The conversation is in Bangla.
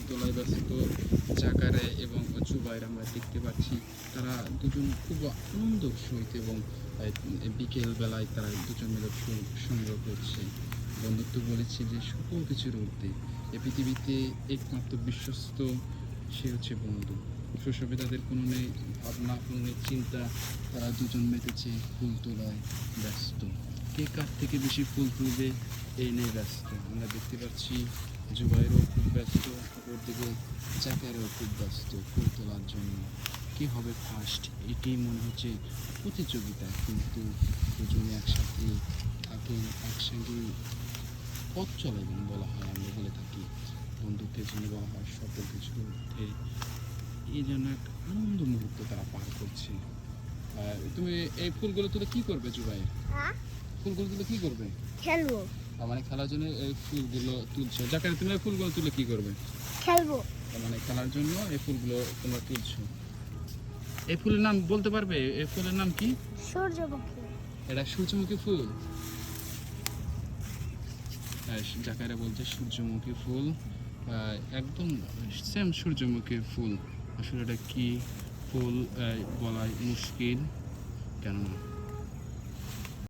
তোলায় ব্যস্ত জাকারে এবং জুবাইর আমরা দেখতে পাচ্ছি তারা দুজন খুব আনন্দ সহিত এবং বিকেল বেলায় তারা দুজন মিলে ফুল সংগ্রহ করছে। বন্ধুত্ব বলেছে যে সকল কিছুর ঊর্ধ্বে এ পৃথিবীতে একমাত্র বিশ্বস্ত সে হচ্ছে বন্ধু। শৈশবে তাদের কোনো নেই ভাবনা, কোনো নেই চিন্তা, তারা দুজন মেতেছে ফুল তোলায় ব্যস্ত। কে কার থেকে বেশি ফুল তুলবে এই নিয়ে ব্যস্ত। আমরা দেখতে পাচ্ছি জুবাইরও খুব ব্যস্ত, ওদিকে জাকারও খুব ব্যস্ত ফুল তোলার জন্য। কে হবে ফার্স্ট এটি মনে হচ্ছে প্রতিযোগিতা, কিন্তু দুজনে একসাথে থাকেন, একসঙ্গে পথ চলাবেন বলা হয়, আমরা বলে থাকি বন্ধুত্বের জন্য বলা হয় সকল কিছুর ঊর্ধ্বে। এই জন্য এক আনন্দ মুহূর্ত তারা পার করছে। তুমি এই ফুলগুলো তুলে কি করবে জুবাই? ফুলগুলো তুলে কি করবে? খেলবো। মানে খেলার জন্য এই ফুলগুলো তুলছো। জাকারি তুমি এই ফুলগুলো তুলে কি করবে? খেলবো। মানে খেলার জন্য এই ফুলগুলো তোমরা তুলছো। এই ফুলের নাম বলতে পারবে? এই ফুলের নাম কি? সূর্যমুখী। এটা সূর্যমুখী ফুল। জাকারিয়া বলছে সূর্যমুখী ফুল, একদম সেম সূর্যমুখী ফুল। আসলে এটা কি ফুল বলাই মুশকিল, কেননা